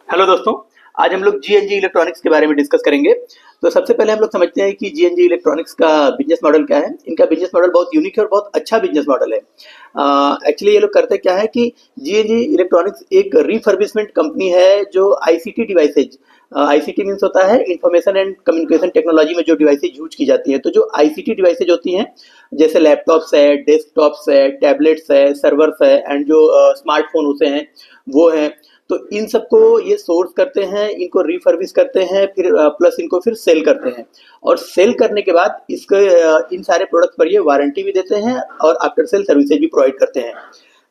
Hello दोस्तों। आज हम लोग जीएनजी इलेक्ट्रॉनिक्स के बारे में डिस्कस करेंगे। तो सबसे पहले हम लोग समझते हैं कि जीएनजी इलेक्ट्रॉनिक्स का बिजनेस मॉडल क्या है। इनका बिजनेस मॉडल बहुत यूनिक है और बहुत अच्छा बिजनेस मॉडल है। एक्चुअली ये लोग करते क्या है कि जीएनजी इलेक्ट्रॉनिक्स एक रिफर्बिशमेंट कंपनी है जो आईसीटी डिवाइसेज, आईसीटी मीन्स होता है इंफॉर्मेशन एंड कम्युनिकेशन टेक्नोलॉजी में जो डिवाइसेज यूज की जाती है। तो जो आईसीटी डिवाइसेज होती हैं जैसे लैपटॉप्स है, डेस्कटॉप्स है, टैबलेट्स है, सर्वर्स है एंड जो स्मार्टफोन होते हैं वो हैं। तो इन सबको ये सोर्स करते हैं, इनको रिफर्बिश करते हैं, फिर प्लस इनको फिर सेल करते हैं। और सेल करने के बाद इसके इन सारे प्रोडक्ट पर ये वारंटी भी देते हैं और आफ्टर सेल सर्विसेज भी प्रोवाइड करते हैं।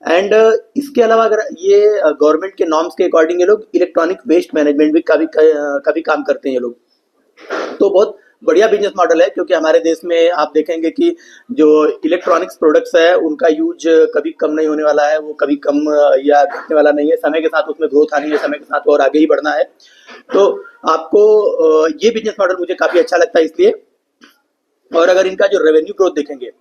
एंड इसके अलावा अगर ये गवर्नमेंट के नॉर्म्स के अकॉर्डिंग ये लोग इलेक्ट्रॉनिक वेस्ट मैनेजमेंट भी का भी काम करते हैं ये लोग। तो बहुत बढ़िया बिजनेस मॉडल है, क्योंकि हमारे देश में आप देखेंगे कि जो इलेक्ट्रॉनिक्स प्रोडक्ट्स है उनका यूज कभी कम नहीं होने वाला है, वो कभी कम या घटने वाला नहीं है। समय के साथ उसमें ग्रोथ आनी है, समय के साथ और आगे ही बढ़ना है। तो आपको ये बिजनेस मॉडल मुझे काफी अच्छा लगता है इसलिए। और अगर इनका जो रेवेन्यू ग्रोथ देखेंगे,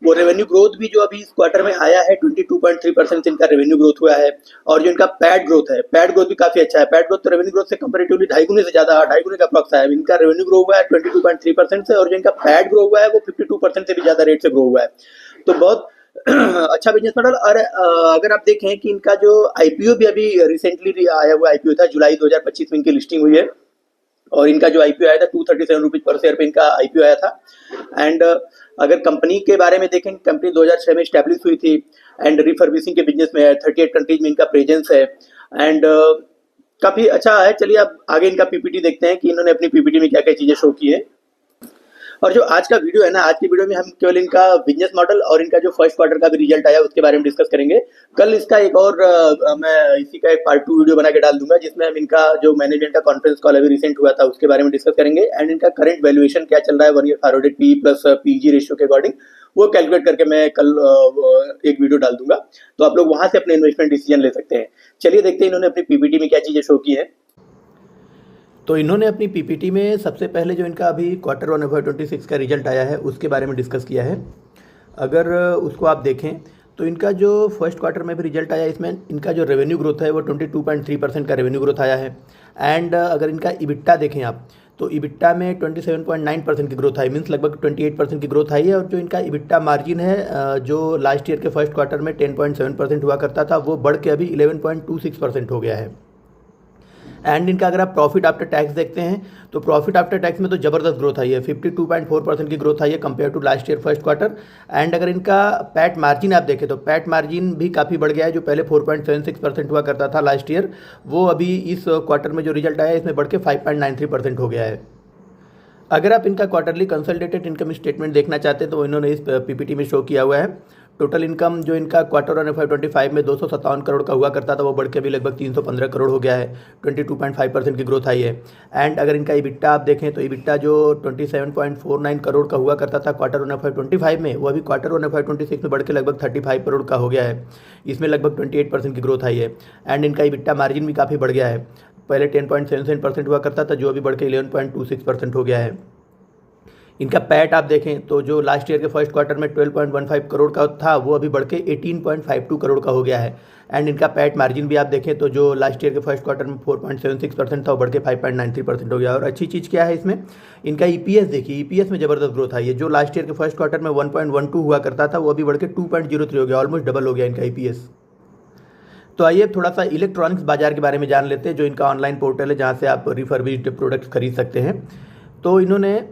वो रेवेन्यू ग्रोथ भी जो अभी इस क्वार्टर में आया है 22.3% इनका रेवेन्यू ग्रोथ हुआ है। और जो इनका पैड ग्रोथ है, पैड ग्रोथ भी काफी अच्छा है। पैड ग्रोथ तो रेवेन्यू ग्रोथ से कंपेरेटिवली 2.5 गुने से ज्यादा, 2.5 गुने का अप्रॉक्स है। इनका रेवेन्यू ग्रो हुआ है 22.3% से, और जो इनका पैड ग्रो हुआ है वो 52% से भी ज्यादा रेट से ग्रो हुआ है। तो बहुत अच्छा बिजनेस मॉडल। और अगर आप देखें कि इनका जो आईपीओ भी अभी रिसेंटली आया हुआ आईपीओ था, जुलाई 2025 में इनकी लिस्टिंग हुई है। और इनका जो आईपीओ आया था 237 रुपीज पर शेयर पे इनका आईपीओ आया था। एंड अगर कंपनी के बारे में देखें, कंपनी 2006 में स्टैब्लिश हुई थी एंड रिफर्बिशिंग के बिजनेस में है। 38 कंट्रीज में इनका प्रेजेंस है एंड काफी अच्छा है। चलिए अब आगे इनका पीपीटी देखते हैं कि इन्होंने अपनी पीपीटी में क्या क्या चीजें शो की है। और जो आज का वीडियो है ना, आज की वीडियो में हम केवल इनका बिजनेस मॉडल और इनका जो फर्स्ट क्वार्टर का भी रिजल्ट आया उसके बारे में डिस्कस करेंगे। कल इसका एक और मैं इसी का एक पार्ट 2 वीडियो बना के डाल दूंगा, जिसमें हम इनका जो मैनेजमेंट का कॉन्फ्रेंस कॉल अभी रिसेंट हुआ था उसके बारे में डिस्कस करेंगे। एंड इनका करंट वैल्यूएशन क्या चल रहा है 1 year forwarded P plus PG ratio के अकॉर्डिंग, वो कैलकुलेट करके मैं कल एक वीडियो डाल दूंगा। तो आप लोग वहां से अपने इन्वेस्टमेंट डिसीजन ले सकते हैं। चलिए देखते हैं इन्होंने अपनी पीपीटी में क्या चीजें शो की है। तो इन्होंने अपनी पीपीटी में सबसे पहले जो इनका अभी Q1 FY26 का रिजल्ट आया है उसके बारे में डिस्कस किया है। अगर उसको आप देखें तो इनका जो फर्स्ट क्वार्टर में भी रिजल्ट आया, इसमें इनका जो रेवेन्यू ग्रोथ है वो 22.3% का रेवेन्यू ग्रोथ आया है। एंड अगर इनका इबिट्टा देखें आप, तो इबिट्टा में 27.9% की ग्रोथ आई, मीन्स लगभग 28% की ग्रोथ आई है। और जो इनका इबिट्टा मार्जिन है, जो लास्ट ईयर के फर्स्ट क्वार्टर में 10.7% हुआ करता था, वो बढ़ के अभी 11.26% हो गया है। एंड इनका अगर आप प्रॉफिट आफ्टर टैक्स देखते हैं तो प्रॉफिट आफ्टर टैक्स में तो ज़बरदस्त ग्रोथ आई है, 52.4% की ग्रोथ आई है compare to last year first quarter. And अगर इनका पैट मार्जिन आप देखें तो पैट मार्जिन भी काफ़ी बढ़ गया है, जो पहले 4.76% हुआ करता था लास्ट ईयर, वो अभी इस क्वार्टर में जो रिजल्ट आया है इसमें बढ़ के 5.93% हो गया है। अगर आप इनका क्वार्टरली कंसोलिडेटेड इनकम स्टेटमेंट देखना चाहते हैं तो इन्होंने इस पीपीटी में शो किया हुआ है। टोटल इनकम जो इनका Q1 FY25 में 257 करोड़ का हुआ करता था, वो बढ़ के अभी लगभग 315 करोड़ हो गया है, 22.5% की ग्रोथ आई है। एंड अगर इनका इबिट्टा आप देखें तो इबिट्टा जो 27.49 करोड़ का हुआ करता था Q1 FY25 में, वो अभी Q1 FY26 में बढ़ के लगभग 35 करोड़ का हो गया है। इसमें लगभग 28% की ग्रोथ आई है। एंड इनका इबिट्टा मार्जिन भी काफ़ी बढ़ गया है, पहले 10.77% हुआ करता था, जो अभी बढ़ के 11.26% हो गया है। इनका पैट आप देखें तो जो लास्ट ईयर के फर्स्ट क्वार्टर में 12.15 करोड़ का था, वो अभी बढ़ के 18.52 करोड़ का हो गया है। एंड इनका पैट मार्जिन भी आप देखें तो जो लास्ट ईयर के फर्स्ट क्वार्टर में 4.76% था, वो बढ़ के 5.93% हो गया। और अच्छी चीज़ क्या है इसमें, इनका ईपीएस देखिए, ईपीएस में ज़बरदस्त ग्रोथ आई है। जो लास्ट ईयर के फर्स्ट क्वार्टर में 1.12 हुआ करता था, वो अभी बढ़ के 2.03 हो गया, ऑलमोस्ट डबल हो गया इनका ईपीएस। तो आइए थोड़ा सा इलेक्ट्रॉनिक्स बाजार के बारे में जान लेते हैं, जो इनका ऑनलाइन पोर्टल है जहाँ से आप रिफर्बिश्ड प्रोडक्ट्स खरीद सकते हैं। तो इन्होंने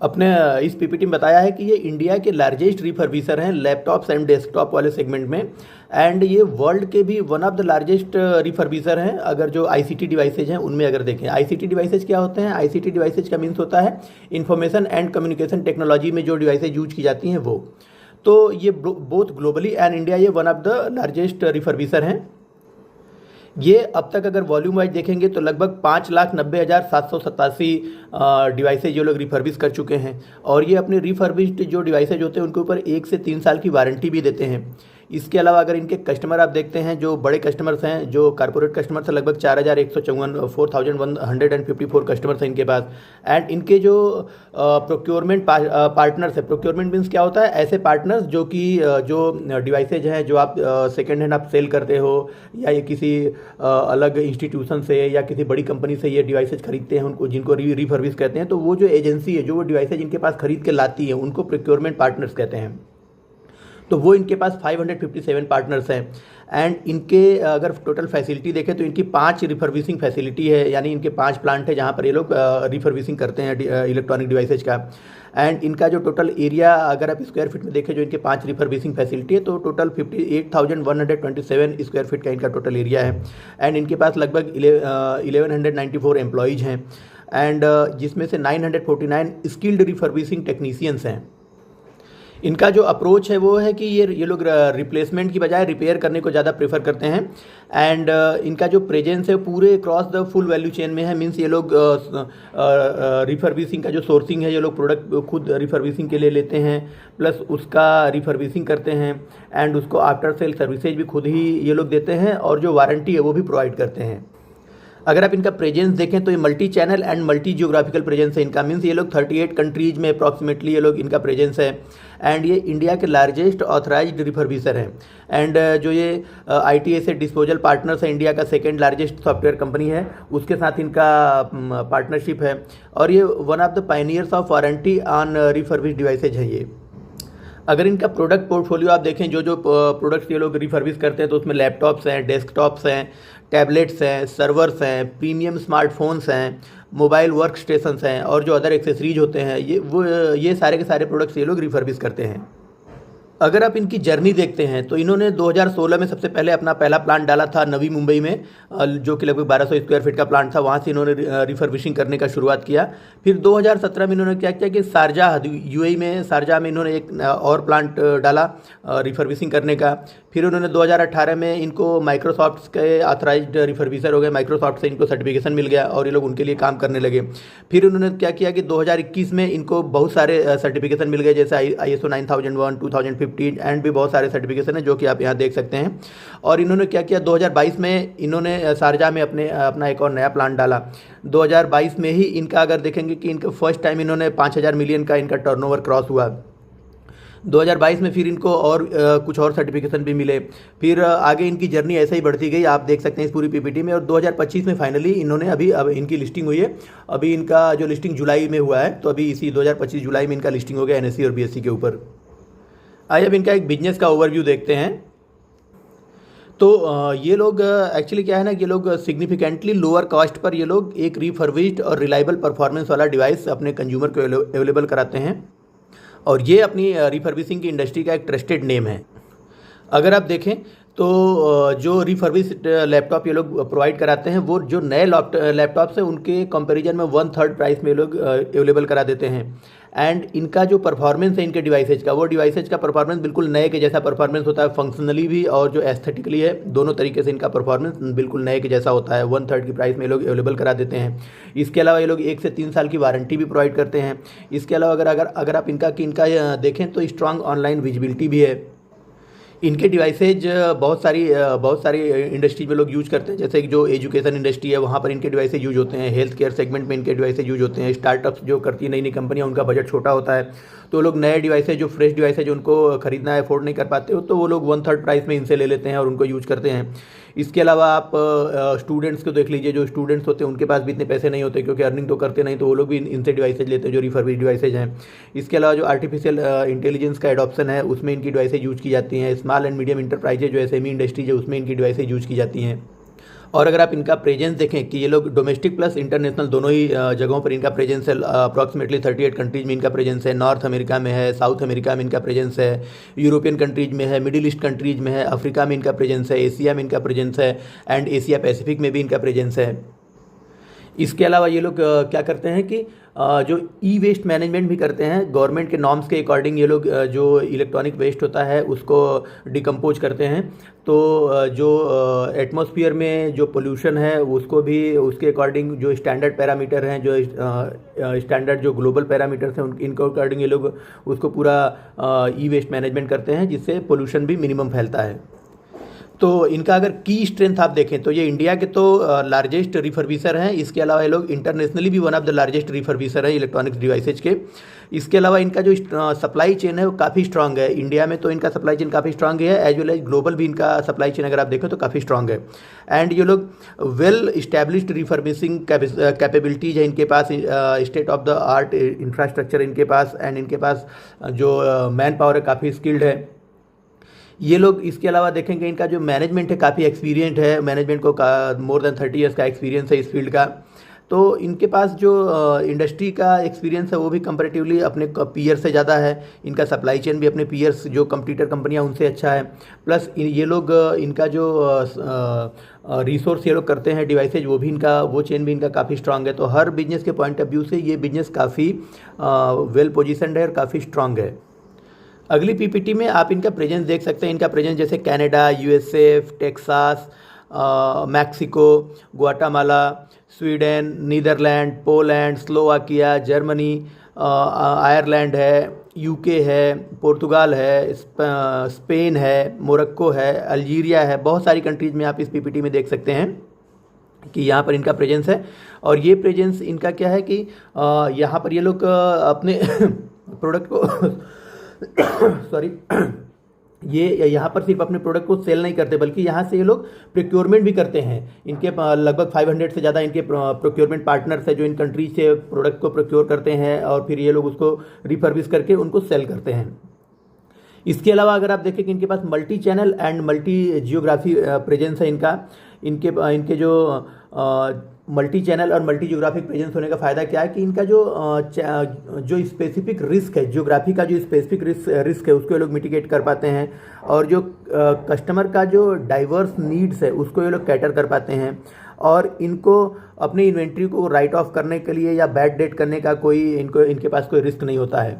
अपने इस पीपीटी में बताया है कि ये इंडिया के लार्जेस्ट रिफर्बिशर हैं लैपटॉप्स एंड डेस्कटॉप वाले सेगमेंट में। एंड ये वर्ल्ड के भी वन ऑफ द लार्जेस्ट रिफर्बिशर हैं। अगर जो आईसीटी डिवाइसेज हैं उनमें अगर देखें, आईसीटी डिवाइसेज क्या होते हैं, आईसीटी डिवाइसेज का मीन्स होता है इंफॉर्मेशन एंड कम्युनिकेशन टेक्नोलॉजी में जो डिवाइसेज यूज की जाती हैं वो। तो ये बोथ ग्लोबली एंड इंडिया ये वन ऑफ द लार्जेस्ट रिफर्बिशर हैं। ये अब तक अगर वॉल्यूम वाइज देखेंगे तो लगभग 5,90,787 डिवाइसेज ये लोग रिफर्बिश कर चुके हैं। और ये अपने रिफर्बिश्ड जो डिवाइसेज होते हैं उनके ऊपर 1 से 3 साल की वारंटी भी देते हैं। इसके अलावा अगर इनके कस्टमर आप देखते हैं, जो बड़े कस्टमर्स हैं, जो कॉर्पोरेट कस्टमर्स हैं, लगभग 4154 कस्टमर्स हैं इनके पास। एंड इनके जो प्रोक्योरमेंट पार्टनर्स है, प्रोक्योरमेंट मीन्स क्या होता है, ऐसे पार्टनर्स जो कि जो डिवाइसेज हैं जो आप सेकेंड हैंड आप सेल करते हो, या ये किसी अलग इंस्टीट्यूशन से या किसी बड़ी कंपनी से ये डिवाइसेज खरीदते हैं, उनको जिनको रिफर्बिश कहते हैं, तो वो जो एजेंसी है जो वो डिवाइसेज इनके पास खरीद के लाती है उनको प्रोक्योरमेंट पार्टनर्स कहते हैं। तो वो इनके पास 557 पार्टनर्स हैं। एंड इनके अगर टोटल फैसिलिटी देखें तो इनकी 5 रिफर्बिशिंग फैसिलिटी है, यानी इनके 5 प्लांट है जहाँ पर ये लोग रिफर्बिशिंग करते हैं इलेक्ट्रॉनिक डिवाइसेज का। एंड इनका जो टोटल एरिया अगर आप स्क्वायर फीट में देखें, जो इनके 5 रिफर्बिशिंग फैसिलिटी है, तो टोटल 58,127 स्क्वायर फीट का इनका टोटल एरिया है। एंड इनके पास लगभग 1194 एम्प्लॉयज़ हैं, एंड जिसमें से 949 स्किल्ड रिफर्बिशिंग टेक्नीशियंस हैं। इनका जो अप्रोच है वो है कि ये लोग रिप्लेसमेंट की बजाय रिपेयर करने को ज़्यादा प्रेफर करते हैं। एंड इनका जो प्रेजेंस है पूरे cross the full value chain में है। मींस ये लोग रिफर्बिशिंग का जो सोर्सिंग है, ये लोग प्रोडक्ट खुद रिफर्बिशिंग के लिए लेते हैं, प्लस उसका रिफर्बिशिंग करते हैं, एंड उसको आफ्टर सेल सर्विसेज भी खुद ही ये लोग देते हैं, और जो वारंटी है वो भी प्रोवाइड करते हैं। अगर आप इनका प्रेजेंस देखें तो ये multi channel and multi geographical presence है इनका। मीन्स ये लोग 38 कंट्रीज में अप्रॉक्सीमेटली ये लोग इनका प्रेजेंस है। एंड ये इंडिया के लार्जेस्ट ऑथराइज्ड रिफर्बिशर हैं। एंड जो ये ITSA डिस्पोजल पार्टनर्स है, इंडिया का सेकेंड लार्जेस्ट सॉफ्टवेयर कंपनी है, उसके साथ इनका पार्टनरशिप है। और ये one of the pioneers of warranty on refurbish devices है ये। अगर इनका प्रोडक्ट पोर्टफोलियो आप देखें, जो प्रोडक्ट्स ये लोग रिफर्बिश करते हैं, तो उसमें लैपटॉप्स हैं, डेस्कटॉप्स हैं, टैबलेट्स हैं, सर्वर्स हैं, प्रीमियम स्मार्टफोन्स हैं, मोबाइल वर्क स्टेशंस हैं, और जो अदर एक्सेसरीज होते हैं, ये सारे के सारे प्रोडक्ट्स ये लोग रिफर्बिश करते हैं। अगर आप इनकी जर्नी देखते हैं तो इन्होंने 2016 में सबसे पहले अपना पहला प्लांट डाला था नवी मुंबई में, जो कि लगभग 1200 स्क्वायर फीट का प्लांट था। वहाँ से इन्होंने रिफर्बिशिंग करने का शुरुआत किया। फिर 2017 में इन्होंने क्या किया कि शारजाह UAE में, शारजाह में इन्होंने एक और प्लांट डाला रिफर्बिशिंग करने का। फिर उन्होंने 2018 में इनको माइक्रोसॉफ्ट के ऑथराइज्ड रिफर्बिशर हो गए, माइक्रोसॉफ्ट से इनको सर्टिफिकेशन मिल गया और ये लोग उनके लिए काम करने लगे। फिर उन्होंने क्या किया कि 2021 में इनको बहुत सारे सर्टिफिकेशन मिल गए, जैसे ISO 9001, 2015 एंड भी बहुत सारे सर्टिफिकेशन हैं जो कि आप यहाँ देख सकते हैं। और इन्होंने क्या किया, 2022 में इन्होंने शारजाह में अपना एक और नया प्लान डाला। 2022 में ही इनका अगर देखेंगे कि इनका फर्स्ट टाइम इन्होंने 5,000 मिलियन का इनका टर्नओवर क्रॉस हुआ। 2022 में फिर इनको और कुछ और सर्टिफिकेशन भी मिले। फिर आगे इनकी जर्नी ऐसे ही बढ़ती गई, आप देख सकते हैं इस पूरी PPT में। और 2025 में फाइनली इन्होंने अब इनकी लिस्टिंग हुई है। अभी इनका जो लिस्टिंग जुलाई में हुआ है, तो अभी इसी 2025 जुलाई में इनका लिस्टिंग हो गया NSE और BSE के ऊपर। आइए अब इनका एक बिजनेस का ओवरव्यू देखते हैं। तो ये लोग एक्चुअली क्या है ना, ये लोग सिग्निफिकेंटली लोअर कॉस्ट पर ये लोग एक रिफर्बिश्ड और रिलायबल परफॉर्मेंस वाला डिवाइस अपने कंज्यूमर को अवेलेबल कराते हैं, और ये अपनी रिफर्बिशिंग की इंडस्ट्री का एक ट्रस्टेड नेम है। अगर आप देखें तो जो रिफर्बिश्ड लैपटॉप ये लोग प्रोवाइड कराते हैं, वो जो नए लैपटॉप्स हैं उनके कंपैरिजन में 1/3 प्राइस में लोग अवेलेबल करा देते हैं। एंड इनका जो परफॉर्मेंस है इनके डिवाइसेज का, वो डिवाइसेज का परफॉर्मेंस बिल्कुल नए के जैसा परफॉर्मेंस होता है, फंक्शनली भी और जो एस्थेटिकली है, दोनों तरीके से इनका परफॉर्मेंस बिल्कुल नए के जैसा होता है। 1/3 की प्राइस में लोग अवेलेबल करा देते हैं। इसके अलावा ये लोग 1 से 3 साल की वारंटी भी प्रोवाइड करते हैं। इसके अलावा अगर आप इनका देखें तो स्ट्रॉन्ग ऑनलाइन विजिबिलिटी भी है। इनके डिवाइसेज बहुत सारी इंडस्ट्रीज में लोग यूज करते हैं, जैसे कि जो एजुकेशन इंडस्ट्री है वहाँ पर इनके डिवाइसेज यूज होते हैं, हेल्थ केयर सेगमेंट में इनके डिवाइसेज यूज होते हैं। स्टार्टअप्स जो करती है नई कंपनियाँ, उनका बजट छोटा होता है, तो लोग नए डिवाइसेज जो फ्रेश डिवाइसेज उनको खरीदना अफोर्ड नहीं कर पाते हो, तो वो लोग 1/3 प्राइस में इनसे ले लेते हैं और उनको यूज करते हैं। इसके अलावा आप स्टूडेंट्स को देख लीजिए, जो स्टूडेंट्स होते हैं उनके पास भी इतने पैसे नहीं होते क्योंकि अर्निंग तो करते नहीं, तो वो लोग भी इनसे डिवाइसेज लेते हैं जो रिफर्बिश्ड डिवाइसेज हैं। इसके अलावा जो आर्टिफिशियल इंटेलिजेंस का एडॉप्शन है उसमें इनकी डिवाइसेज यूज की जाती हैं। स्मॉल एंड मीडियम इंटरप्राइजेज जो SME इंडस्ट्रीज है उसमें इनकी डिवाइसेज यूज की जाती हैं। और अगर आप इनका प्रेजेंस देखें कि ये लोग डोमेस्टिक प्लस इंटरनेशनल दोनों ही जगहों पर इनका प्रेजेंस है। अप्रॉक्सीमेटली 38 कंट्रीज में इनका प्रेजेंस है। नॉर्थ अमेरिका में है, साउथ अमेरिका में इनका प्रेजेंस है, यूरोपियन कंट्रीज में है, मिडिल ईस्ट कंट्रीज में है, अफ्रीका में इनका प्रेजेंस है, एशिया में इनका प्रेजेंस है, एंड एशिया पैसिफिक में भी इनका प्रेजेंस है। इसके अलावा ये लोग क्या करते हैं कि जो ई वेस्ट मैनेजमेंट भी करते हैं गवर्नमेंट के नॉर्म्स के अकॉर्डिंग। ये लोग जो इलेक्ट्रॉनिक वेस्ट होता है उसको डिकम्पोज करते हैं। तो जो एटमॉस्फेयर में जो पोल्यूशन है उसको भी उसके अकॉर्डिंग जो स्टैंडर्ड पैरामीटर हैं, जो स्टैंडर्ड जो ग्लोबल पैरामीटर्स हैं इनको अकॉर्डिंग ये लोग उसको पूरा ई वेस्ट मैनेजमेंट करते हैं, जिससे पोल्यूशन भी मिनिमम फैलता है। तो इनका अगर की स्ट्रेंथ आप देखें तो ये इंडिया के तो लार्जेस्ट रिफर्बिशर हैं। इसके अलावा ये लोग इंटरनेशनली भी वन ऑफ द लार्जेस्ट रिफर्बिशर हैं इलेक्ट्रॉनिक्स डिवाइसेज के। इसके अलावा इनका जो सप्लाई चेन है वो काफ़ी स्ट्रांग है। इंडिया में तो इनका सप्लाई चेन काफ़ी स्ट्रांग है, एज वेल एज ग्लोबल भी इनका सप्लाई चेन अगर आप देखें तो काफ़ी स्ट्रांग है। एंड ये लोग वेल इस्टेब्लिश्ड रिफर्बिशिंग कैपेबिलिटीज है इनके पास, state of the art infrastructure इनके पास, एंड इनके पास जो मैन पावर है काफ़ी स्किल्ड है ये लोग। इसके अलावा देखेंगे इनका जो मैनेजमेंट है काफ़ी एक्सपीरियंट है, मैनेजमेंट को मोर देन 30 ईयर्स का एक्सपीरियंस है इस फील्ड का। तो इनके पास जो इंडस्ट्री का एक्सपीरियंस है वो भी कंपैरेटिवली अपने पीयर से ज़्यादा है। इनका सप्लाई चेन भी अपने पीयर्स जो कंपटीटर कंपनियां उनसे अच्छा है। प्लस ये लोग इनका जो रिसोर्स ये लोग करते हैं डिवाइसेज, वो भी इनका वो चेन भी इनका काफ़ी स्ट्रांग है। तो हर बिजनेस के पॉइंट ऑफ व्यू से ये बिजनेस काफ़ी वेल पोजिशन्ड है और काफ़ी स्ट्रांग है। अगली पीपीटी में आप इनका प्रेजेंस देख सकते हैं। इनका प्रेजेंस जैसे Canada, USA, Texas, Mexico, Guatemala, Sweden, Netherland, Poland, Slovakia, Germany, Ireland है, यूके है, पुर्तगाल है, स्पेन है, मोरक्को है, अल्जीरिया है। बहुत सारी कंट्रीज़ में आप इस पीपीटी में देख सकते हैं कि यहाँ पर इनका प्रेजेंस है। और ये प्रेजेंस इनका क्या है कि यहाँ पर ये लोग अपने प्रोडक्ट को सॉरी ये यहाँ पर सिर्फ अपने प्रोडक्ट को सेल नहीं करते बल्कि यहाँ से ये लोग प्रोक्योरमेंट भी करते हैं। इनके लगभग 500 से ज़्यादा इनके प्रोक्योरमेंट पार्टनर्स है जो इन कंट्री से प्रोडक्ट को प्रोक्योर करते हैं और फिर ये लोग उसको रिफर्बिश करके उनको सेल करते हैं। इसके अलावा अगर आप देखें कि इनके पास multi channel and multi geography presence है इनका। इनके जो मल्टी चैनल और मल्टी जियोग्राफिक प्रेजेंस होने का फ़ायदा क्या है कि इनका जो स्पेसिफिक रिस्क है, जियोग्राफी का जो स्पेसिफिक रिस्क है उसको ये लोग मिटिगेट कर पाते हैं। और जो कस्टमर का जो डाइवर्स नीड्स है उसको ये लोग कैटर कर पाते हैं। और इनको अपनी इन्वेंट्री को राइट ऑफ करने के लिए या बैड डेट करने का इनके पास कोई रिस्क नहीं होता है।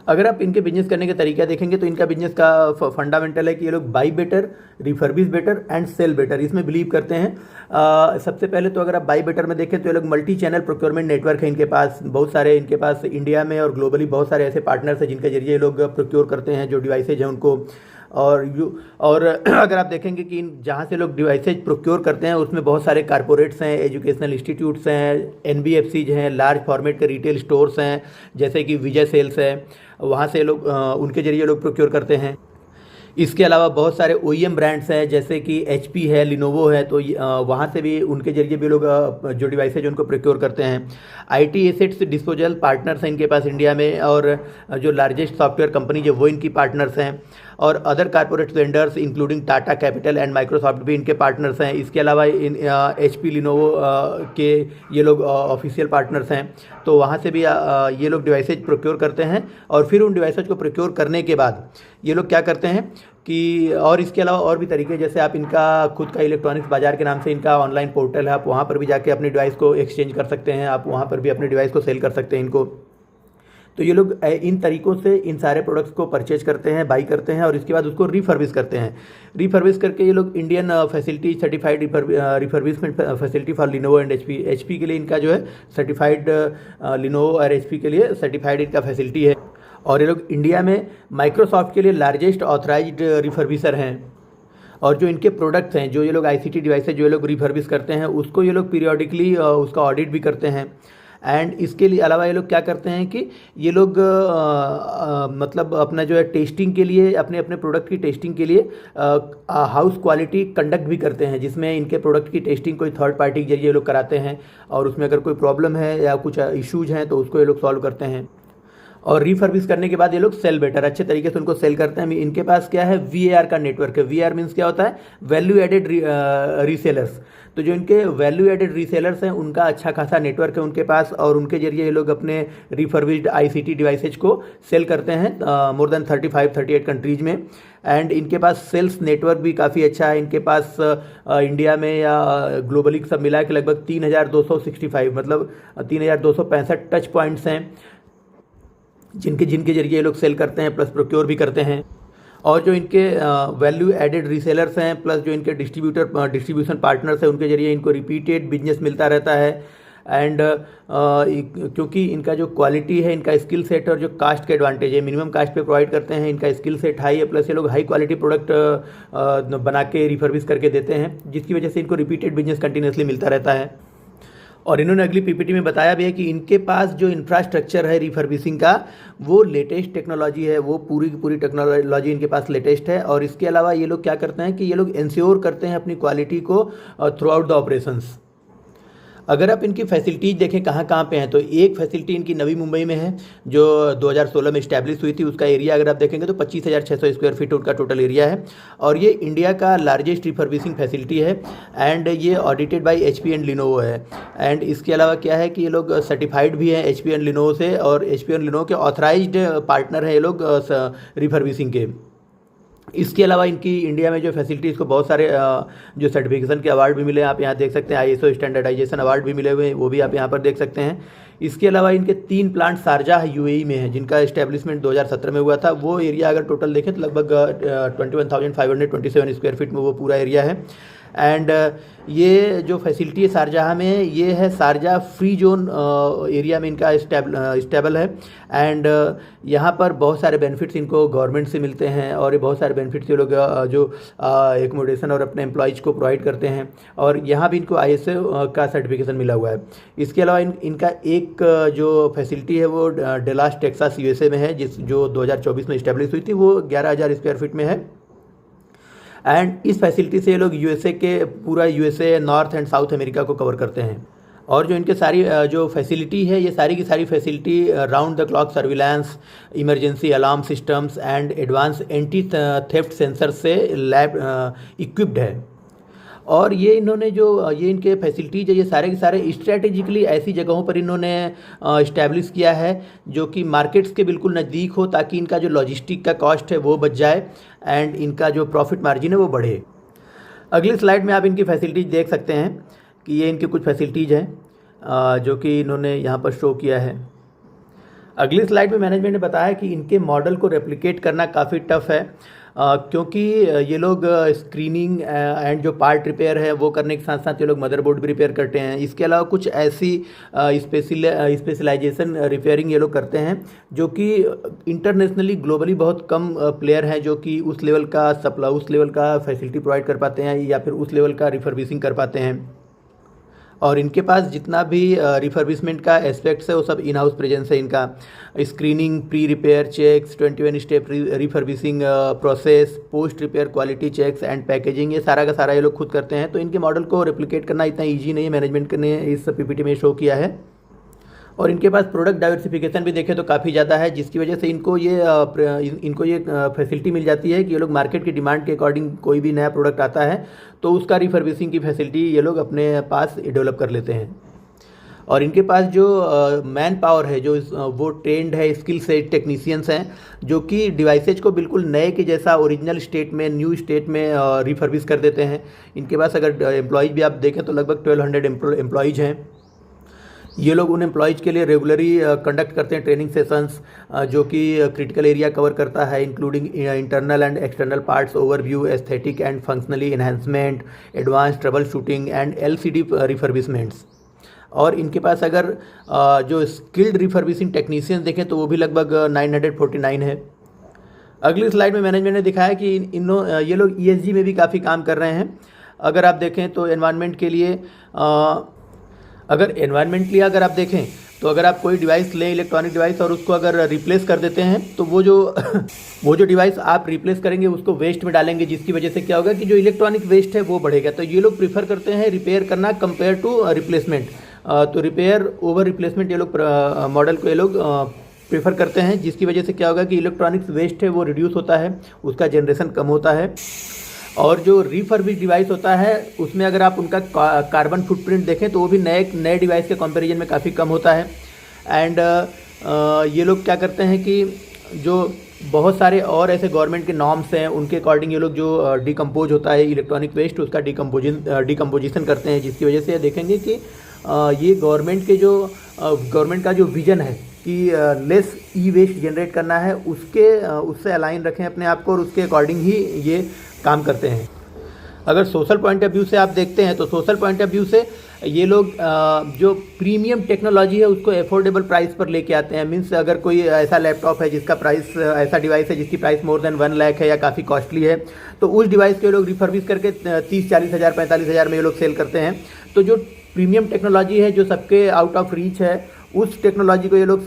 अगर आप इनके बिजनेस करने के तरीका देखेंगे तो इनका बिजनेस का फंडामेंटल है कि ये लोग buy better, refurbish better and sell better इसमें बिलीव करते हैं। सबसे पहले तो अगर आप बाई बेटर में देखें तो ये लोग मल्टी चैनल प्रोक्योरमेंट नेटवर्क है इनके पास। बहुत सारे इनके पास इंडिया में और ग्लोबली बहुत सारे ऐसे पार्टनर्स हैं जिनके जरिए ये लोग प्रोक्योर करते हैं जो डिवाइसेज हैं उनको। और अगर आप देखेंगे कि जहाँ से लोग डिवाइसेज प्रोक्योर करते हैं उसमें बहुत सारे कारपोरेट्स हैं, एजुकेशनल इंस्टीट्यूट्स हैं, एनबीएफसीज हैं, लार्ज फॉर्मेट के रिटेल स्टोर्स हैं जैसे कि विजय सेल्स है, वहाँ से लोग उनके जरिए लोग प्रोक्योर करते हैं। इसके अलावा बहुत सारे ओईएम ब्रांड्स हैं जैसे कि एचपी है, लिनोवो है, तो वहाँ से भी उनके जरिए भी लोग जो डिवाइसेज उनको प्रोक्योर करते हैं। आईटी एसेट्स डिस्पोजल पार्टनर्स हैं इनके पास इंडिया में, और जो लार्जेस्ट सॉफ्टवेयर कंपनी जो वो इनकी पार्टनर्स हैं। और other corporate vendors including Tata capital and Microsoft भी इनके पार्टनर्स हैं। इसके अलावा एचपी, लिनोवो के ये लोग ऑफिशियल पार्टनर्स हैं। तो वहाँ से भी ये लोग डिवाइसेज प्रोक्योर करते हैं। और फिर उन डिवाइसेज को प्रोक्योर करने के बाद ये लोग क्या करते हैं कि और इसके अलावा और भी तरीके, जैसे आप इनका खुद का इलेक्ट्रॉनिक्स बाजार के नाम से इनका ऑनलाइन पोर्टल है, आप वहाँ पर भी जाके अपने डिवाइस को एक्सचेंज कर सकते हैं, आप वहाँ पर भी अपने डिवाइस को सेल कर सकते हैं इनको। तो ये लोग इन तरीक़ों से इन सारे प्रोडक्ट्स को परचेज करते हैं, बाई करते हैं और इसके बाद उसको रिफर्बिश करते हैं। रिफर्बिश करके ये लोग Indian facility certified refurbishment facility for Lenovo and HP के लिए इनका जो है सर्टिफाइड, लिनोवो और एचपी के लिए सर्टिफाइड इनका फैसिलिटी है। और ये लोग इंडिया में माइक्रोसॉफ्ट के लिए लार्जेस्ट ऑथराइज्ड रिफर्बिशर हैं। और जो इनके प्रोडक्ट्स हैं, जो ये लोग आईसीटी डिवाइसेज जो ये लोग रिफर्बिश करते हैं, उसको ये लोग पीरियोडिकली उसका ऑडिट भी करते हैं। एंड इसके लिए अलावा ये लोग क्या करते हैं कि ये लोग मतलब अपना जो है टेस्टिंग के लिए, अपने अपने प्रोडक्ट की टेस्टिंग के लिए हाउस क्वालिटी कंडक्ट भी करते हैं, जिसमें इनके प्रोडक्ट की टेस्टिंग कोई थर्ड पार्टी के जरिए ये लोग कराते हैं। और उसमें अगर कोई प्रॉब्लम है या कुछ इश्यूज हैं तो उसको ये लोग सॉल्व करते हैं। और रिफर्बिश करने के बाद ये लोग सेल बेटर अच्छे तरीके से उनको सेल करते हैं। इनके पास क्या है, VAR का नेटवर्क है। VAR मीन्स क्या होता है, वैल्यू एडेड रीसेलर्स। तो जो इनके वैल्यू एडेड रीसेलर्स हैं उनका अच्छा खासा नेटवर्क है उनके पास, और उनके जरिए ये लोग अपने रिफर्बिश्ड ICT डिवाइसेज को सेल करते हैं मोर देन 35-38 कंट्रीज में। एंड इनके पास सेल्स नेटवर्क भी काफ़ी अच्छा है। इनके पास इंडिया में या ग्लोबली सब मिला के लगभग 3265 मतलब 3265 टच पॉइंट्स हैं जिनके जरिए ये लोग सेल करते हैं प्लस प्रोक्योर भी करते हैं। और जो इनके वैल्यू एडेड रीसेलर्स हैं प्लस जो इनके डिस्ट्रीब्यूशन पार्टनर्स हैं उनके जरिए इनको रिपीटेड बिजनेस मिलता रहता है। एंड क्योंकि इनका जो क्वालिटी है, इनका स्किल सेट और जो कास्ट का एडवांटेज है, मिनिमम कास्ट पे प्रोवाइड करते हैं, इनका स्किल सेट हाई है, प्लस ये लोग हाई क्वालिटी प्रोडक्ट बना के रिफर्बिश करके देते हैं, जिसकी वजह से इनको रिपीटेड बिजनेस कंटिन्यूसली मिलता रहता है। और इन्होंने अगली PPT में बताया भी है कि इनके पास जो इंफ्रास्ट्रक्चर है रिफर्बिशिंग का वो लेटेस्ट टेक्नोलॉजी है, वो पूरी की पूरी टेक्नोलॉजी इनके पास लेटेस्ट है। और इसके अलावा ये लोग क्या करते हैं कि ये लोग इंश्योर करते हैं अपनी क्वालिटी को थ्रू आउट द ऑपरेशंस। अगर आप इनकी फैसिलिटीज़ देखें कहाँ कहाँ पे हैं, तो एक फैसिलिटी इनकी नवी मुंबई में है जो 2016 में इस्टेब्लिश हुई थी। उसका एरिया अगर आप देखेंगे तो 25,600 स्क्वायर फीट उनका टोटल एरिया है, और ये इंडिया का लार्जेस्ट रिफर्बिशिंग फैसिलिटी है। एंड ये audited bye HP and Lenovo है। एंड इसके अलावा क्या है कि ये लोग सर्टिफाइड भी हैं HP एंड लिनोवो से, और HP एंड लिनोवो के ऑथराइज्ड पार्टनर हैं ये लोग रिफर्बिशिंग के। इसके अलावा इनकी इंडिया में जो फैसिलिटीज़ को बहुत सारे जो सर्टिफिकेशन के अवार्ड भी मिले हैं, आप यहाँ देख सकते हैं। ISO स्टैंडर्डाइजेशन अवार्ड भी मिले हुए हैं, वो भी आप यहाँ पर देख सकते हैं। इसके अलावा इनके 3 प्लांट शारजाह UAE में हैं जिनका इस्टेब्लिशमेंट 2017 में हुआ था। वो एरिया अगर टोटल देखें तो लगभग 21,527 स्क्वायर फीट में वो पूरा एरिया है। एंड ये जो फैसिलिटी है शारजाह में, ये है शारजाह फ्री जोन एरिया में इनका स्टेबल है। एंड यहाँ पर बहुत सारे बेनिफिट्स इनको गवर्नमेंट से मिलते हैं, और ये बहुत सारे बेनिफिट्स ये लोग जो एकोमोडेशन और अपने एम्प्लॉयज़ को प्रोवाइड करते हैं, और यहाँ भी इनको ISO का सर्टिफिकेशन मिला हुआ है। इसके अलावा इनका एक जो फैसिलिटी है वो डलास टेक्सास USA में है, जो 2024 में इस्टेब्लिश हुई थी। वो 11,000 स्क्वायर फीट में है। एंड इस फैसिलिटी से ये लोग USA के पूरा USA, north and south America को कवर करते हैं। और जो इनके सारी जो फैसिलिटी है, ये सारी की सारी facility round the clock surveillance, emergency alarm systems and advance anti theft sensor से लैब इक्विप्ड है। और ये इन्होंने जो ये इनके फैसिलिटीज है, ये सारे के सारे स्ट्रैटेजिकली ऐसी जगहों पर इन्होंने इस्टेब्लिश किया है जो कि मार्केट्स के बिल्कुल नज़दीक हो, ताकि इनका जो लॉजिस्टिक का कॉस्ट है वो बच जाए एंड इनका जो प्रॉफिट मार्जिन है वो बढ़े। अगली स्लाइड में आप इनकी फैसिलिटीज़ देख सकते हैं कि ये इनकी कुछ फैसिलिटीज़ हैं जो कि इन्होंने यहाँ पर शो किया है। अगली स्लाइड में मैनेजमेंट ने बताया कि इनके मॉडल को रेप्लिकेट करना काफ़ी टफ है, क्योंकि ये लोग स्क्रीनिंग एंड जो पार्ट रिपेयर है वो करने के साथ साथ ये लोग मदरबोर्ड भी रिपेयर करते हैं। इसके अलावा कुछ ऐसी स्पेशलाइजेशन रिपेयरिंग ये लोग करते हैं जो कि इंटरनेशनली ग्लोबली बहुत कम प्लेयर हैं जो कि उस लेवल का फैसिलिटी प्रोवाइड कर पाते हैं या फिर उस लेवल का रिफर्बिशिंग कर पाते हैं। और इनके पास जितना भी रिफर्बिशमेंट का एस्पेक्ट्स है वो सब इन हाउस प्रेजेंस है इनका। Screening, pre repair checks, 21 step refurbishing process, post repair quality checks and packaging, ये सारा का सारा ये लोग खुद करते हैं। तो इनके मॉडल को रेप्लिकेट करना इतना ईजी नहीं है, मैनेजमेंट ने इस PPT में शो किया है। और इनके पास प्रोडक्ट डाइवर्सिफिकेशन भी देखें तो काफ़ी ज़्यादा है, जिसकी वजह से इनको ये फैसिलिटी मिल जाती है कि ये लोग मार्केट की डिमांड के अकॉर्डिंग कोई भी नया प्रोडक्ट आता है तो उसका रिफर्बिशिंग की फैसिलिटी ये लोग अपने पास डेवलप कर लेते हैं। और इनके पास जो मैन पावर है जो वो ट्रेंड है, स्किल सेट टेक्नीशियंस हैं जो कि डिवाइसेज को बिल्कुल नए के जैसा ओरिजिनल स्टेट में, न्यू स्टेट में रिफर्बिश कर देते हैं। इनके पास अगर एम्प्लॉयज़ भी आप देखें तो लगभग 1200 एम्प्लॉयज़ हैं। ये लोग उन एम्प्लॉयज़ के लिए रेगुलरली कंडक्ट करते हैं ट्रेनिंग सेशंस जो कि क्रिटिकल एरिया कवर करता है, including internal and external parts overview, aesthetic and functionally enhancement, advance trouble shooting and LCD रिफर्बिशमेंट्स। और इनके पास अगर जो स्किल्ड रिफर्बिशिंग टेक्नीशियंस देखें तो वो भी लगभग 949 है। अगली स्लाइड में मैनेजमेंट ने दिखाया कि ये लोग ESG में भी काफ़ी काम कर रहे हैं। अगर आप देखें तो एनवायरनमेंट के लिए अगर आप देखें तो अगर आप कोई डिवाइस लें, इलेक्ट्रॉनिक डिवाइस, और उसको अगर रिप्लेस कर देते हैं तो वो जो डिवाइस आप रिप्लेस करेंगे उसको वेस्ट में डालेंगे, जिसकी वजह से क्या होगा कि जो इलेक्ट्रॉनिक वेस्ट है वो बढ़ेगा। तो ये लोग प्रीफर करते हैं रिपेयर करना कंपेयर टू रिप्लेसमेंट। तो रिपेयर ओवर रिप्लेसमेंट ये लोग मॉडल को ये लोग प्रेफर करते हैं, जिसकी वजह से क्या होगा कि इलेक्ट्रॉनिक्स वेस्ट है वो रिड्यूस होता है, उसका जनरेशन कम होता है। और जो रिफर्बिश डिवाइस होता है उसमें अगर आप उनका कार्बन फुटप्रिंट देखें तो वो भी नए नए डिवाइस के कंपैरिजन में काफ़ी कम होता है। एंड ये लोग क्या करते हैं कि जो बहुत सारे और ऐसे गवर्नमेंट के नॉर्म्स हैं उनके अकॉर्डिंग ये लोग जो डिकम्पोज होता है इलेक्ट्रॉनिक वेस्ट उसका डिकम्पोजिशन करते हैं, जिसकी वजह से देखेंगे कि ये गवर्नमेंट का जो विजन है कि लेस ई वेस्ट जनरेट करना है उससे अलाइन रखें अपने आप को और उसके अकॉर्डिंग ही ये काम करते हैं। अगर सोशल पॉइंट ऑफ व्यू से आप देखते हैं तो सोशल पॉइंट ऑफ व्यू से ये लोग जो प्रीमियम टेक्नोलॉजी है उसको अफोर्डेबल प्राइस पर लेके आते हैं। मीन्स अगर कोई ऐसा लैपटॉप है जिसका प्राइस ऐसा डिवाइस है जिसकी प्राइस मोर देन 1 लाख है या काफ़ी कॉस्टली है, तो उस डिवाइस को ये लोग रिफर्बिश करके 30-40 हज़ार 45 हज़ार में ये लोग सेल करते हैं। तो जो प्रीमियम टेक्नोलॉजी है जो सबके आउट ऑफ रीच है उस टेक्नोलॉजी को ये लोग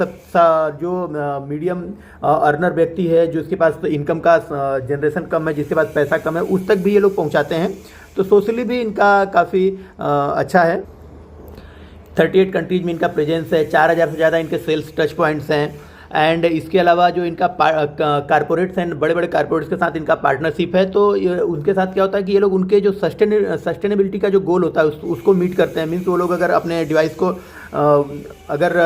जो मीडियम अर्नर व्यक्ति है जो उसके पास इनकम का जनरेशन कम है, जिसके पास पैसा कम है, उस तक भी ये लोग पहुंचाते हैं। तो सोशली भी इनका काफ़ी अच्छा है। 38 कंट्रीज में इनका प्रेजेंस है, 4000 से ज़्यादा इनके सेल्स टच पॉइंट्स हैं। एंड इसके अलावा जो इनका कारपोरेट्स हैं, बड़े बड़े कारपोरेट्स के साथ इनका पार्टनरशिप है। तो उनके साथ क्या होता है कि ये लोग उनके जो सस्टेनेबिलिटी का जो गोल होता है उसको मीट करते हैं। मीन्स वो लोग अगर अपने डिवाइस को अगर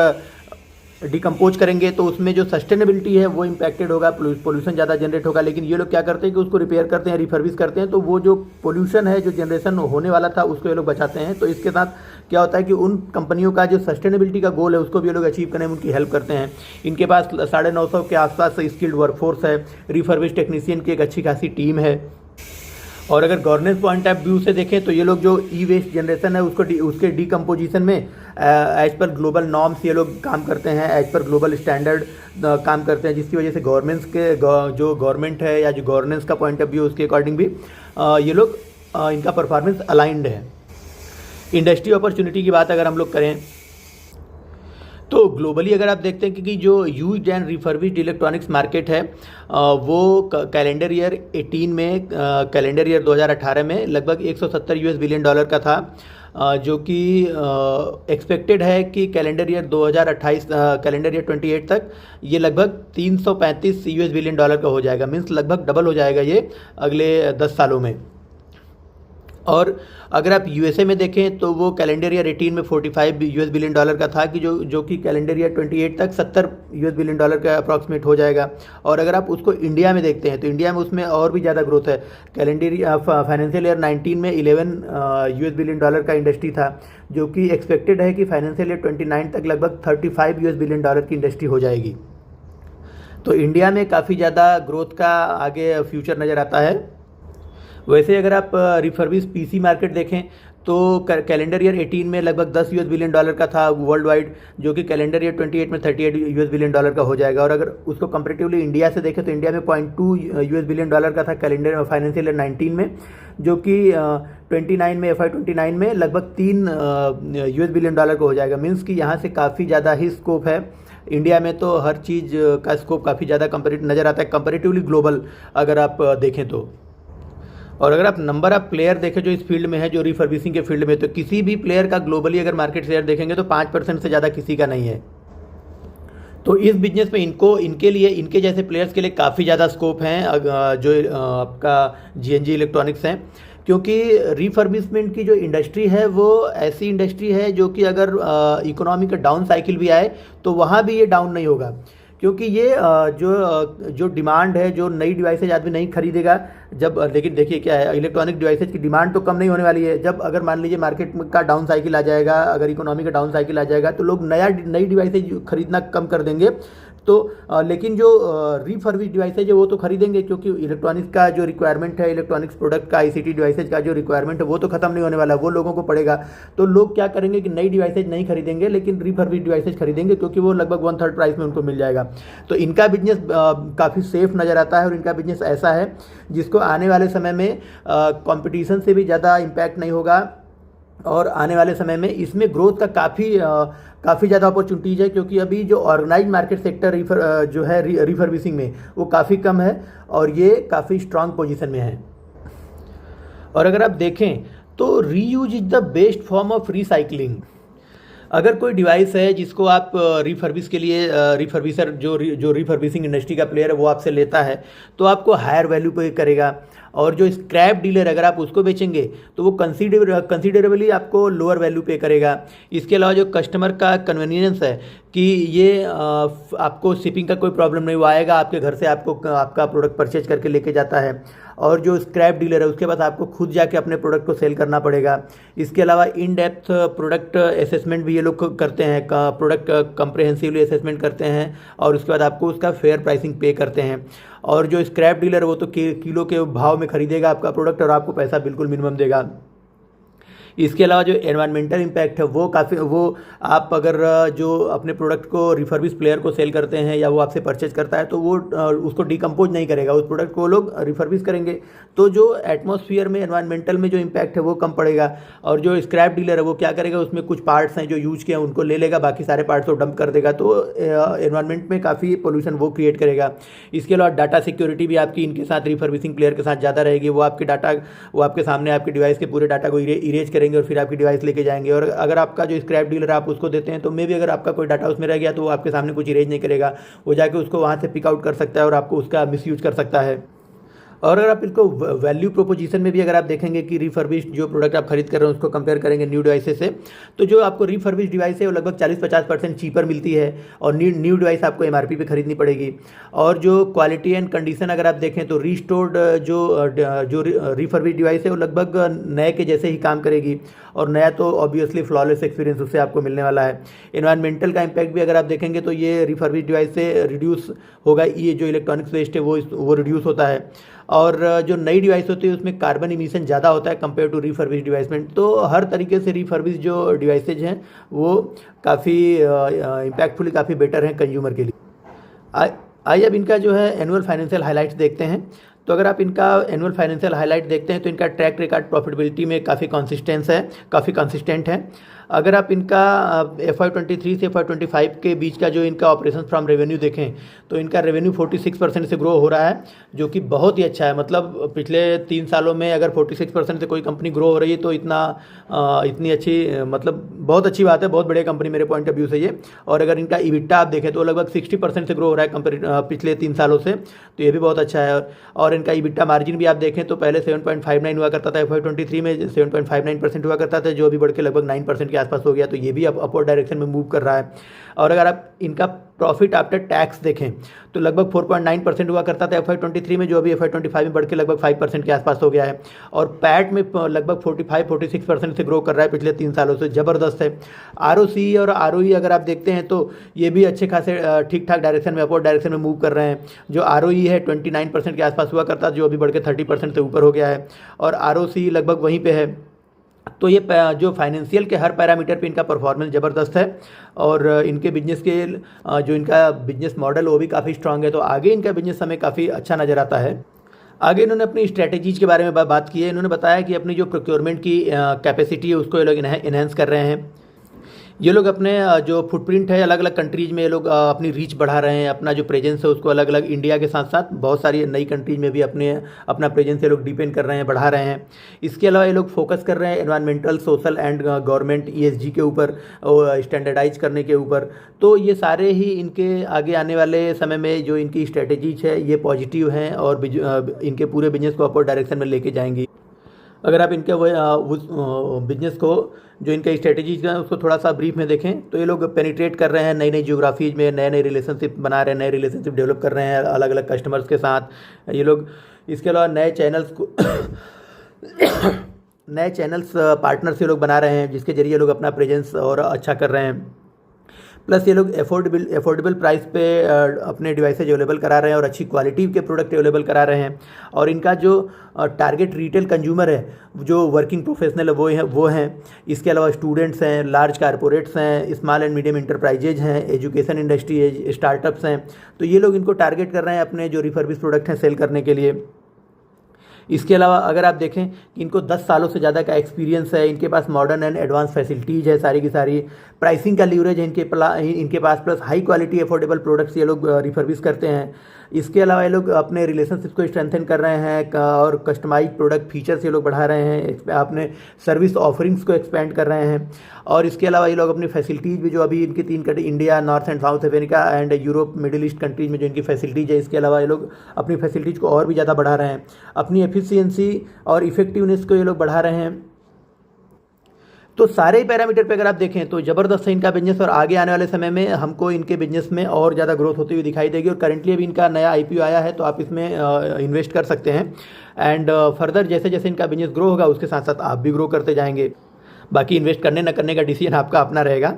डिकम्पोज करेंगे तो उसमें जो सस्टेनेबिलिटी है वो इम्पैक्टेड होगा, पोल्यूशन ज़्यादा जनरेट होगा। लेकिन ये लोग क्या करते हैं कि उसको रिपेयर करते हैं, रिफर्बिश करते हैं, तो वो जो पोल्यूशन है जो जनरेशन होने वाला था उसको ये लोग बचाते हैं। तो इसके साथ क्या होता है कि उन कंपनियों का जो सस्टेनेबिलिटी का गोल है उसको भी ये लोग अचीव करने में उनकी हेल्प करते हैं। इनके पास 950 के आसपास स्किल्ड वर्कफोर्स है, रिफर्बिश टेक्नीशियन की एक अच्छी खासी टीम है। और अगर गवर्नेंस पॉइंट ऑफ व्यू से देखें तो ये लोग जो ई वेस्ट जनरेशन है उसके डिकम्पोजिशन में एज पर ग्लोबल नॉर्म्स ये लोग काम करते हैं, एज पर ग्लोबल स्टैंडर्ड काम करते हैं, जिसकी वजह से जो गवर्नमेंट है या जो गवर्नेंस का पॉइंट ऑफ व्यू उसके अकॉर्डिंग भी ये लोग इनका परफॉर्मेंस अलाइंड है। इंडस्ट्री अपॉर्चुनिटी की बात अगर हम लोग करें तो ग्लोबली अगर आप देखते हैं कि जो used and refurbished electronics market है वो कैलेंडर ईयर 18 में कैलेंडर ईयर 2018 में लगभग $170 बिलियन का था, जो कि एक्सपेक्टेड है कि कैलेंडर ईयर 2028 कैलेंडर ईयर 28 तक ये लगभग $335 बिलियन का हो जाएगा। मीन्स लगभग डबल हो जाएगा ये अगले 10 सालों में। और अगर आप यूएसए में देखें तो वो कैलेंडर ईयर 18 में $45 बिलियन का था कि जो कि कैलेंडर ईयर 28 तक $70 बिलियन का अप्रॉक्सीमेट हो जाएगा। और अगर आप उसको इंडिया में देखते हैं तो इंडिया में उसमें और भी ज़्यादा ग्रोथ है। कैलेंडर फाइनेंशियल ईयर 19 में $11 बिलियन का इंडस्ट्री था, जो कि एक्सपेक्टेड है कि फाइनेंशियल ईयर 29 तक लगभग $35 बिलियन की इंडस्ट्री हो जाएगी। तो इंडिया में काफ़ी ज़्यादा ग्रोथ का आगे फ्यूचर नज़र आता है। वैसे अगर आप रिफर्बिश पीसी मार्केट देखें तो कैलेंडर ईयर 18 में लगभग $10 बिलियन का था वर्ल्ड वाइड, जो कि कैलेंडर ईयर 28 में $38 बिलियन का हो जाएगा। और अगर उसको कंपैरेटिवली इंडिया से देखें तो इंडिया में $0.2 बिलियन का था कैलेंडर फाइनेंशियल ईयर 19 में, जो कि 29 में FY29 में लगभग $3 बिलियन का हो जाएगा। मीन्स कि यहाँ से काफ़ी ज़्यादा ही स्कोप है। इंडिया में तो हर चीज़ का स्कोप काफ़ी ज़्यादा नज़र आता है कंपैरेटिवली ग्लोबल अगर आप देखें तो। और अगर आप नंबर ऑफ प्लेयर देखें जो इस फील्ड में है, जो रिफर्बिशिंग के फील्ड में, तो किसी भी प्लेयर का ग्लोबली अगर मार्केट शेयर देखेंगे तो 5% से ज़्यादा किसी का नहीं है। तो इस बिजनेस में इनके लिए इनके जैसे प्लेयर्स के लिए काफ़ी ज़्यादा स्कोप हैं जो आपका GNG इलेक्ट्रॉनिक्स हैं, क्योंकि रिफर्बिशमेंट की जो इंडस्ट्री है वो ऐसी इंडस्ट्री है जो कि अगर इकोनॉमी का डाउन साइकिल भी आए तो वहाँ भी ये डाउन नहीं होगा, क्योंकि ये जो डिमांड है, जो नई डिवाइसेज आदमी नहीं खरीदेगा जब। लेकिन देखिए क्या है, इलेक्ट्रॉनिक डिवाइसेज की डिमांड तो कम नहीं होने वाली है। जब अगर मान लीजिए मार्केट का डाउन साइकिल आ जाएगा, अगर इकोनॉमी का डाउन साइकिल आ जाएगा तो लोग नई डिवाइसेज खरीदना कम कर देंगे। तो लेकिन जो रिफर्बिश डिवाइसेज है वो तो खरीदेंगे, क्योंकि इलेक्ट्रॉनिक्स का जो रिक्वायरमेंट है, इलेक्ट्रॉनिक्स प्रोडक्ट का, ICT डिवाइसेज का जो रिक्वायरमेंट है वो तो खत्म नहीं होने वाला, वो लोगों को पड़ेगा। तो लोग क्या करेंगे कि नई डिवाइसेज नहीं खरीदेंगे लेकिन रिफर्बिश डिवाइसेज खरीदेंगे, क्योंकि वो लगभग 1/3 प्राइस में उनको मिल जाएगा। तो इनका बिजनेस काफ़ी सेफ नज़र आता है और इनका बिजनेस ऐसा है जिसको आने वाले समय में कंपटीशन से भी ज़्यादा इम्पैक्ट नहीं होगा। और आने वाले समय में इसमें ग्रोथ का काफ़ी ज़्यादा अपॉर्चुनिटीज़ है, क्योंकि अभी जो ऑर्गेनाइज मार्केट सेक्टर जो है रिफर्बिशिंग में वो काफ़ी कम है और ये काफ़ी स्ट्रांग पोजीशन में है। और अगर आप देखें तो reuse is the best form of recycling. अगर कोई डिवाइस है जिसको आप रिफर्बिश के लिए रिफर्बिशर जो रिफर्बिशिंग इंडस्ट्री का प्लेयर है वो आपसे लेता है, तो आपको हायर वैल्यू पे करेगा। और जो स्क्रैप डीलर अगर आप उसको बेचेंगे तो वो कंसिडरेबली आपको लोअर वैल्यू पे करेगा। इसके अलावा जो कस्टमर का कन्वीनियंस है कि ये आपको शिपिंग का कोई प्रॉब्लम नहीं, वो आएगा आपके घर से आपको आपका प्रोडक्ट परचेज करके लेके जाता है। और जो स्क्रैप डीलर है उसके पास आपको खुद जाके अपने प्रोडक्ट को सेल करना पड़ेगा। इसके अलावा इन डेप्थ प्रोडक्ट असेसमेंट भी ये लोग करते हैं, प्रोडक्ट कंप्रेहेंसिवली असेसमेंट करते हैं और उसके बाद आपको उसका फेयर प्राइसिंग पे करते हैं। और जो स्क्रैप डीलर है वो तो किलो के भाव में खरीदेगा आपका प्रोडक्ट और आपको पैसा बिल्कुल मिनिमम देगा। इसके अलावा जो एनवायरमेंटल इम्पैक्ट है वो आप अगर जो अपने प्रोडक्ट को रिफर्बिश प्लेयर को सेल करते हैं या वो आपसे परचेज करता है तो वो उसको डिकम्पोज नहीं करेगा, उस प्रोडक्ट को वो लोग रिफर्बिश करेंगे, तो जो एटमॉस्फेयर में एनवायरमेंटल में जो इम्पैक्ट है वो कम पड़ेगा। और जो स्क्रैप डीलर है वो क्या करेगा, उसमें कुछ पार्ट्स हैं जो यूज किए हैं उनको ले लेगा, बाकी सारे पार्ट्स को डंप कर देगा, तो एनवायरमेंट में काफ़ी पोल्यूशन वो क्रिएट करेगा। इसके अलावा डाटा सिक्योरिटी भी आपकी इनके साथ रिफर्बिशिंग प्लेयर के साथ ज़्यादा रहेगी। वो आपके सामने आपके डिवाइस के पूरे डाटा को इरेज करेंगे और फिर आपकी डिवाइस लेके जाएंगे। और अगर आपका जो स्क्रैप डीलर आप उसको देते हैं तो मे भी अगर आपका कोई डाटा उसमें रह गया तो वो आपके सामने कुछ इरेज नहीं करेगा, वो जाके उसको वहाँ से पिक आउट कर सकता है और आपको उसका मिसयूज कर सकता है। और अगर आप इसको वैल्यू प्रोपोजिशन में भी अगर आप देखेंगे कि रिफर्बिश्ड जो प्रोडक्ट आप खरीद कर रहे हैं उसको कंपेयर करेंगे न्यू डिवाइसेस से, तो जो आपको रिफर्बिश्ड डिवाइस है वो लगभग 40-50% चीपर मिलती है और न्यू डिवाइस आपको एमआरपी पे खरीदनी पड़ेगी। और जो क्वालिटी एंड कंडीशन अगर आप देखें तो रीस्टोर्ड जो रिफर्बिश्ड डिवाइस है वो लगभग नए के जैसे ही काम करेगी, और नया तो ऑब्वियसली फ्लॉलेस एक्सपीरियंस उससे आपको मिलने वाला है। एनवायरमेंटल का इम्पैक्ट भी अगर आप देखेंगे तो ये रिफर्बिश्ड डिवाइस से रिड्यूस होगा, ये जो इलेक्ट्रॉनिक्स वेस्ट है वो रिड्यूस होता है। और जो नई डिवाइस होती है उसमें कार्बन इमिशन ज़्यादा होता है कंपेयर टू रिफर्बिश डिवाइसमेंट। तो हर तरीके से रिफर्बिश जो डिवाइसेज हैं वो काफ़ी इम्पैक्टफुली काफ़ी बेटर हैं कंज्यूमर के लिए। आइए अब इनका जो है एनुअल फाइनेंशियल हाइलाइट्स देखते हैं। तो अगर आप इनका एनुअल फाइनेंशियल हाइलाइट देखते हैं तो इनका ट्रैक रिकॉर्ड प्रॉफिटेबिलिटी में काफ़ी कंसिस्टेंट है। अगर आप इनका FY23 से FY25 के बीच का जो इनका ऑपरेशन फ्रॉम रेवेन्यू देखें तो इनका रेवेन्यू 46% से ग्रो हो रहा है, जो कि बहुत ही अच्छा है। मतलब पिछले 3 सालों में अगर 46% से कोई कंपनी ग्रो हो रही है तो इतनी अच्छी, मतलब बहुत अच्छी बात है, बहुत बड़ी कंपनी मेरे पॉइंट ऑफ व्यू से ये। और अगर इनका इबिटा आप देखें तो लगभग 60% से ग्रो हो रहा है पिछले 3 सालों से, तो ये भी बहुत अच्छा है। और इनका इबिटा मार्जिन भी आप देखें तो पहले 7.59 हुआ करता था, FY23 में 7.59% हुआ करता था, जो अभी बढ़ के लगभग 9% के आसपास हो गया, तो ये भी अब अपवर्ड डायरेक्शन में मूव कर रहा है। और अगर आप इनका प्रॉफिट आफ्टर टैक्स देखें तो लगभग 4.9% हुआ करता था FY23 में, जो अभी FY25 में बढ़ के लगभग 5% के आसपास हो गया है। और पैट में लगभग 45-46% से ग्रो कर रहा है पिछले 3 सालों से, ज़बरदस्त है। ROCE और ROE अगर आप देखते हैं तो ये भी अच्छे खासे ठीक ठाक डायरेक्शन में, अपवर्ड डायरेक्शन में मूव कर रहे हैं। जो ROE है 29% के आसपास हुआ करता था, जो अभी बढ़ के 30% से ऊपर हो गया है, और ROCE लगभग वहीं पे है। तो ये जो फाइनेंशियल के हर पैरामीटर पे इनका परफॉर्मेंस ज़बरदस्त है। और इनके बिजनेस के जो इनका बिजनेस मॉडल वो भी काफ़ी स्ट्रांग है, तो आगे इनका बिजनेस हमें काफ़ी अच्छा नज़र आता है। आगे इन्होंने अपनी स्ट्रैटेजीज के बारे में बात की है। इन्होंने बताया कि अपनी जो प्रोक्योरमेंट की कैपेसिटी है उसको ये लोग इन्हेंस कर रहे हैं। ये लोग अपने जो फुटप्रिंट है अलग अलग कंट्रीज़ में ये लोग अपनी रीच बढ़ा रहे हैं, अपना जो प्रेजेंस है उसको अलग अलग इंडिया के साथ साथ बहुत सारी नई कंट्रीज़ में भी अपना प्रेजेंस ये लोग डिपेंड कर रहे हैं, बढ़ा रहे हैं। इसके अलावा ये लोग फोकस कर रहे हैं environmental, social and government ESG के ऊपर, स्टैंडर्डाइज करने के ऊपर। तो ये सारे ही इनके आगे आने वाले समय में जो इनकी स्ट्रैटेजीज है ये पॉजिटिव हैं और इनके पूरे बिजनेस को अपवर्ड डायरेक्शन में लेके जाएंगी। अगर आप इनके उस बिजनेस को जो इनका स्ट्रेटजीज है उसको थोड़ा सा ब्रीफ में देखें तो ये लोग पेनिट्रेट कर रहे हैं नई नई जियोग्राफीज में, नए नए रिलेशनशिप बना रहे हैं, नए रिलेशनशिप डेवलप कर रहे हैं अलग अलग कस्टमर्स के साथ ये लोग। इसके अलावा नए चैनल्स पार्टनर्स ये लोग बना रहे हैं जिसके जरिए लोग अपना प्रेजेंस और अच्छा कर रहे हैं। प्लस ये लोग अफोर्डेबल प्राइस पे अपने डिवाइसेज अवेलेबल करा रहे हैं और अच्छी क्वालिटी के प्रोडक्ट अवेलेबल करा रहे हैं। और इनका जो टारगेट रिटेल कंज्यूमर है, जो वर्किंग प्रोफेशनल है वो हैं। इसके अलावा स्टूडेंट्स हैं, लार्ज कारपोरेट्स हैं, स्मॉल एंड मीडियम इंटरप्राइजेज हैं, एजुकेशन इंडस्ट्री है, स्टार्टअप्स हैं। तो ये लोग इनको टारगेट कर रहे हैं अपने जो रिफर्बिश प्रोडक्ट हैं सेल करने के लिए। इसके अलावा अगर आप देखें कि इनको 10 सालों से ज़्यादा का एक्सपीरियंस है, इनके पास मॉडर्न एंड एडवांस फैसिलिटीज़ है सारी की सारी, प्राइसिंग का लीवरेज है इनके पास, plus high quality affordable products ये लोग रिफर्बिश करते हैं। इसके अलावा ये लोग अपने रिलेशनशिप को स्ट्रेंथन कर रहे हैं और कस्टमाइज प्रोडक्ट फीचर्स ये लोग बढ़ा रहे हैं, अपने सर्विस ऑफरिंग्स को एक्सपेंड कर रहे हैं। और इसके अलावा ये लोग अपनी फैसिलिटीज़ भी जो अभी इनकी 3 country India, north and south America and Europe, middle east countries में जो इनकी फैसिलिटीज़ है, इसके अलावा ये लोग अपनी फैसिलिटीज़ को और भी ज़्यादा बढ़ा रहे हैं। अपनी एफिशिएंसी और इफेक्टिवनेस को ये लोग बढ़ा रहे हैं। तो सारे ही पैरामीटर पे अगर आप देखें तो ज़बरदस्त है इनका बिजनेस, और आगे आने वाले समय में हमको इनके बिजनेस में और ज़्यादा ग्रोथ होती हुई दिखाई देगी। और करंटली अभी इनका नया आईपीओ आया है, तो आप इसमें इन्वेस्ट कर सकते हैं। एंड फर्दर जैसे जैसे इनका बिजनेस ग्रो होगा उसके साथ साथ आप भी ग्रो करते जाएंगे। बाकी इन्वेस्ट करने न करने का डिसीजन आपका अपना रहेगा।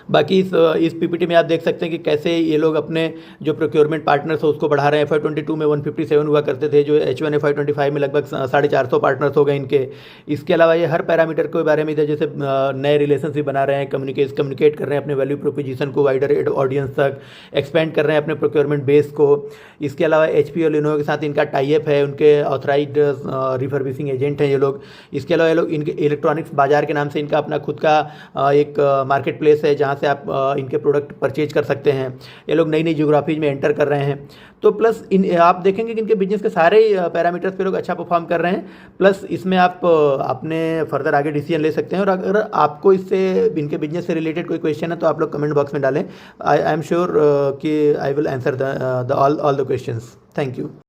बाकी इस पीपीटी में आप देख सकते हैं कि कैसे ये लोग अपने जो प्रोक्योरमेंट पार्टनर्स हो उसको बढ़ा रहे हैं। FY22 में 157 हुआ करते थे, जो H1 FY25 में लगभग 450 पार्टनर्स हो गए इनके। इसके अलावा ये हर पैरामीटर के बारे में जैसे नए रिलेशनशिप बना रहे हैं, कम्युनिकेट कर रहे हैं अपने वैल्यू प्रोपोजिशन को वाइडर ऑडियंस तक, एक्सपेंड कर रहे हैं अपने प्रोक्योरमेंट बेस को। इसके अलावा HP और लिनोवो के साथ इनका टाई अप है, उनके ऑथराइज्ड रिफर्बिशिंग एजेंट हैं ये लोग। इसके अलावा ये लोग इनके इलेक्ट्रॉनिक्स बाजार के नाम से इनका अपना खुद का एक मार्केट प्लेस है, जहाँ से आप इनके प्रोडक्ट परचेज कर सकते हैं। ये लोग नई नई ज्योग्राफीज में एंटर कर रहे हैं। तो प्लस आप देखेंगे कि इनके बिजनेस के सारे पैरामीटर्स पे लोग अच्छा परफॉर्म कर रहे हैं। प्लस इसमें आप अपने फर्दर आगे डिसीजन ले सकते हैं। और अगर आपको इससे इनके बिजनेस से रिलेटेड कोई क्वेश्चन है तो आप लोग कमेंट बॉक्स में डालें। आई एम श्योर कि I will answer all the questions. Thank you.